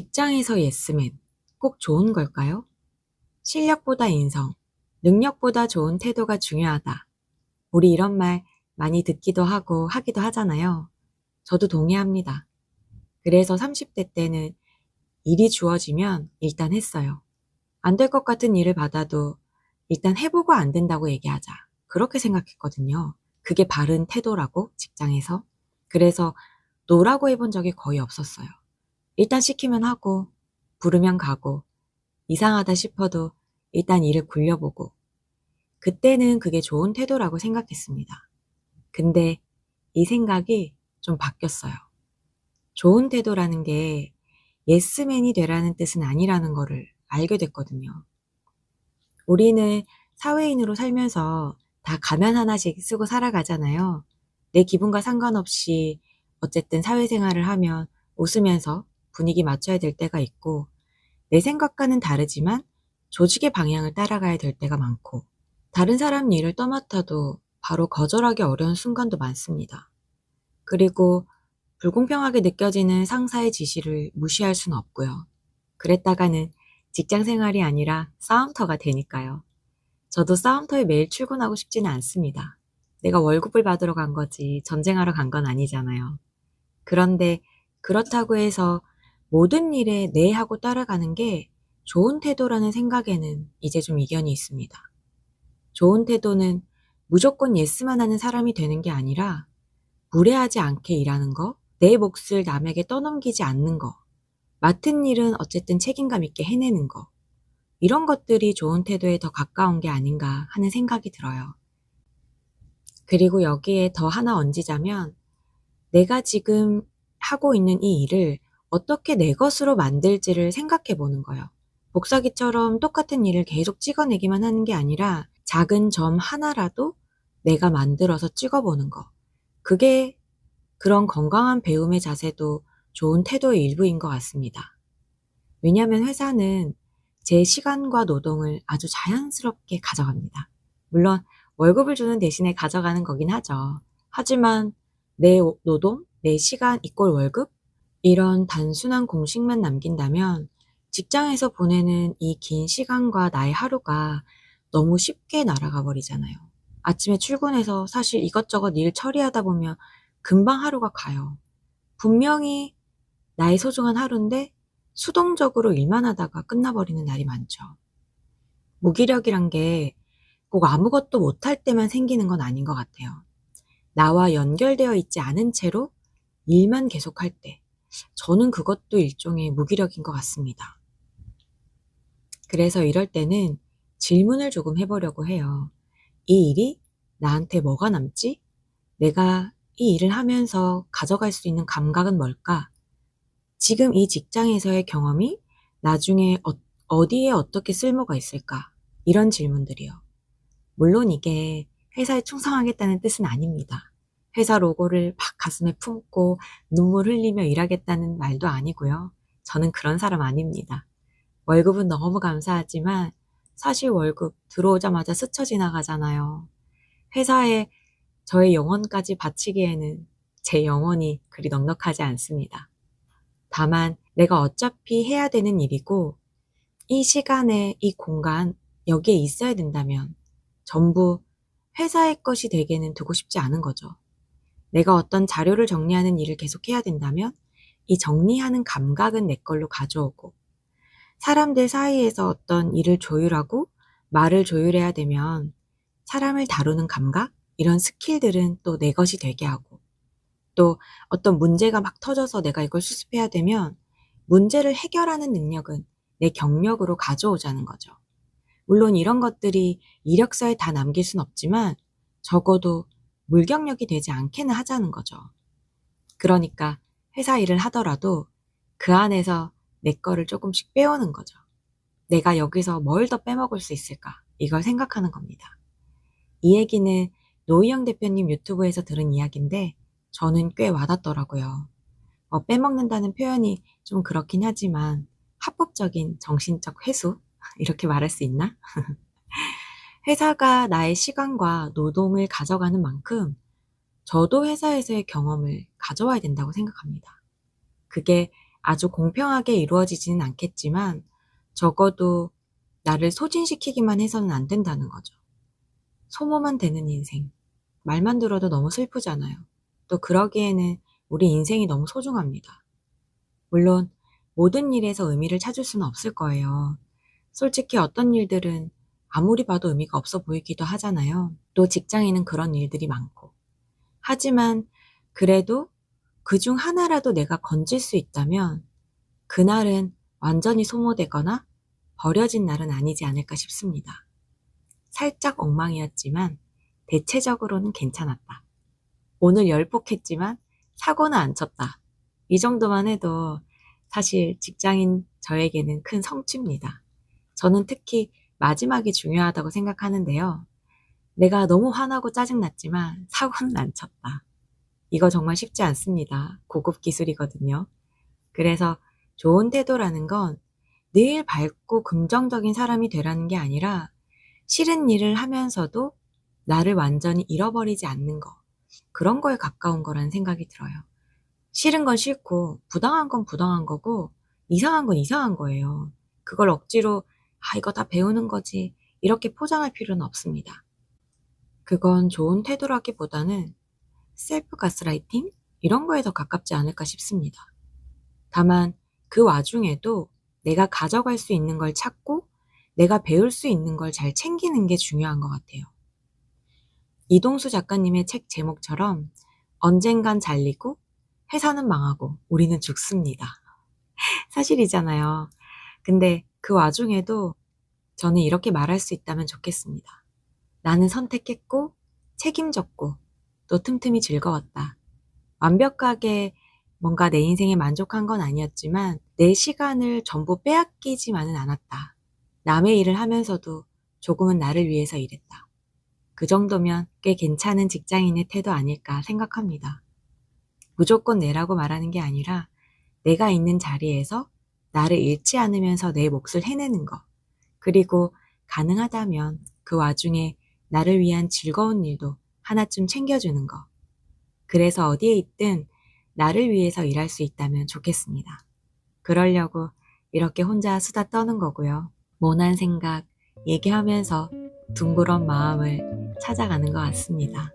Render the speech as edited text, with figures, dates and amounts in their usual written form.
직장에서 예스맨, 꼭 좋은 걸까요? 실력보다 인성, 능력보다 좋은 태도가 중요하다. 우리 이런 말 많이 듣기도 하고 하기도 하잖아요. 저도 동의합니다. 그래서 30대 때는 일이 주어지면 일단 했어요. 안 될 것 같은 일을 받아도 일단 해보고 안 된다고 얘기하자. 그렇게 생각했거든요. 그게 바른 태도라고, 직장에서. 그래서 노라고 해본 적이 거의 없었어요. 일단 시키면 하고, 부르면 가고, 이상하다 싶어도 일단 일을 굴려보고, 그때는 그게 좋은 태도라고 생각했습니다. 근데 이 생각이 좀 바뀌었어요. 좋은 태도라는 게 예스맨이 되라는 뜻은 아니라는 거를 알게 됐거든요. 우리는 사회인으로 살면서 다 가면 하나씩 쓰고 살아가잖아요. 내 기분과 상관없이 어쨌든 사회생활을 하면 웃으면서 분위기 맞춰야 될 때가 있고, 내 생각과는 다르지만 조직의 방향을 따라가야 될 때가 많고, 다른 사람 일을 떠맡아도 바로 거절하기 어려운 순간도 많습니다. 그리고 불공평하게 느껴지는 상사의 지시를 무시할 수는 없고요. 그랬다가는 직장 생활이 아니라 싸움터가 되니까요. 저도 싸움터에 매일 출근하고 싶지는 않습니다. 내가 월급을 받으러 간 거지 전쟁하러 간 건 아니잖아요. 그런데 그렇다고 해서 모든 일에 네 하고 따라가는 게 좋은 태도라는 생각에는 이제 좀 이견이 있습니다. 좋은 태도는 무조건 예스만 하는 사람이 되는 게 아니라 무례하지 않게 일하는 거, 내 몫을 남에게 떠넘기지 않는 거, 맡은 일은 어쨌든 책임감 있게 해내는 거, 이런 것들이 좋은 태도에 더 가까운 게 아닌가 하는 생각이 들어요. 그리고 여기에 더 하나 얹자면 내가 지금 하고 있는 이 일을 어떻게 내 것으로 만들지를 생각해 보는 거예요. 복사기처럼 똑같은 일을 계속 찍어내기만 하는 게 아니라 작은 점 하나라도 내가 만들어서 찍어보는 거. 그게 그런 건강한 배움의 자세도 좋은 태도의 일부인 것 같습니다. 왜냐하면 회사는 제 시간과 노동을 아주 자연스럽게 가져갑니다. 물론 월급을 주는 대신에 가져가는 거긴 하죠. 하지만 내 노동, 내 시간 이꼴 월급? 이런 단순한 공식만 남긴다면 직장에서 보내는 이 긴 시간과 나의 하루가 너무 쉽게 날아가 버리잖아요. 아침에 출근해서 사실 이것저것 일 처리하다 보면 금방 하루가 가요. 분명히 나의 소중한 하루인데 수동적으로 일만 하다가 끝나버리는 날이 많죠. 무기력이란 게 꼭 아무것도 못할 때만 생기는 건 아닌 것 같아요. 나와 연결되어 있지 않은 채로 일만 계속할 때, 저는 그것도 일종의 무기력인 것 같습니다. 그래서 이럴 때는 질문을 조금 해보려고 해요. 이 일이 나한테 뭐가 남지? 내가 이 일을 하면서 가져갈 수 있는 감각은 뭘까? 지금 이 직장에서의 경험이 나중에 어디에 어떻게 쓸모가 있을까? 이런 질문들이요. 물론 이게 회사에 충성하겠다는 뜻은 아닙니다. 회사 로고를 막 가슴에 품고 눈물 흘리며 일하겠다는 말도 아니고요. 저는 그런 사람 아닙니다. 월급은 너무 감사하지만 사실 월급 들어오자마자 스쳐 지나가잖아요. 회사에 저의 영혼까지 바치기에는 제 영혼이 그리 넉넉하지 않습니다. 다만 내가 어차피 해야 되는 일이고 이 시간에 이 공간 여기에 있어야 된다면 전부 회사의 것이 되게는 두고 싶지 않은 거죠. 내가 어떤 자료를 정리하는 일을 계속 해야 된다면 이 정리하는 감각은 내 걸로 가져오고 사람들 사이에서 어떤 일을 조율하고 말을 조율해야 되면 사람을 다루는 감각? 이런 스킬들은 또 내 것이 되게 하고 또 어떤 문제가 막 터져서 내가 이걸 수습해야 되면 문제를 해결하는 능력은 내 경력으로 가져오자는 거죠. 물론 이런 것들이 이력서에 다 남길 순 없지만 적어도 물경력이 되지 않게는 하자는 거죠. 그러니까 회사 일을 하더라도 그 안에서 내 거를 조금씩 빼오는 거죠. 내가 여기서 뭘 더 빼먹을 수 있을까? 이걸 생각하는 겁니다. 이 얘기는 노희영 대표님 유튜브에서 들은 이야기인데 저는 꽤 와닿더라고요. 빼먹는다는 표현이 좀 그렇긴 하지만 합법적인 정신적 회수? 이렇게 말할 수 있나? 회사가 나의 시간과 노동을 가져가는 만큼 저도 회사에서의 경험을 가져와야 된다고 생각합니다. 그게 아주 공평하게 이루어지지는 않겠지만 적어도 나를 소진시키기만 해서는 안 된다는 거죠. 소모만 되는 인생. 말만 들어도 너무 슬프잖아요. 또 그러기에는 우리 인생이 너무 소중합니다. 물론 모든 일에서 의미를 찾을 수는 없을 거예요. 솔직히 어떤 일들은 아무리 봐도 의미가 없어 보이기도 하잖아요. 또 직장에는 그런 일들이 많고. 하지만 그래도 그중 하나라도 내가 건질 수 있다면 그날은 완전히 소모되거나 버려진 날은 아니지 않을까 싶습니다. 살짝 엉망이었지만 대체적으로는 괜찮았다. 오늘 열폭했지만 사고는 안 쳤다. 이 정도만 해도 사실 직장인 저에게는 큰 성취입니다. 저는 특히 마지막이 중요하다고 생각하는데요. 내가 너무 화나고 짜증났지만 사고는 안 쳤다. 이거 정말 쉽지 않습니다. 고급 기술이거든요. 그래서 좋은 태도라는 건 늘 밝고 긍정적인 사람이 되라는 게 아니라 싫은 일을 하면서도 나를 완전히 잃어버리지 않는 거. 그런 거에 가까운 거라는 생각이 들어요. 싫은 건 싫고 부당한 건 부당한 거고 이상한 건 이상한 거예요. 그걸 억지로 이거 다 배우는 거지 이렇게 포장할 필요는 없습니다. 그건 좋은 태도라기보다는 셀프 가스라이팅? 이런 거에 더 가깝지 않을까 싶습니다. 다만 그 와중에도 내가 가져갈 수 있는 걸 찾고 내가 배울 수 있는 걸 잘 챙기는 게 중요한 것 같아요. 이동수 작가님의 책 제목처럼 언젠간 잘리고 회사는 망하고 우리는 죽습니다. 사실이잖아요. 근데 그 와중에도 저는 이렇게 말할 수 있다면 좋겠습니다. 나는 선택했고 책임졌고 또 틈틈이 즐거웠다. 완벽하게 뭔가 내 인생에 만족한 건 아니었지만 내 시간을 전부 빼앗기지만은 않았다. 남의 일을 하면서도 조금은 나를 위해서 일했다. 그 정도면 꽤 괜찮은 직장인의 태도 아닐까 생각합니다. 무조건 내라고 말하는 게 아니라 내가 있는 자리에서 나를 잃지 않으면서 내 몫을 해내는 것. 그리고 가능하다면 그 와중에 나를 위한 즐거운 일도 하나쯤 챙겨주는 것. 그래서 어디에 있든 나를 위해서 일할 수 있다면 좋겠습니다. 그러려고 이렇게 혼자 수다 떠는 거고요. 모난 생각 얘기하면서 둥그런 마음을 찾아가는 것 같습니다.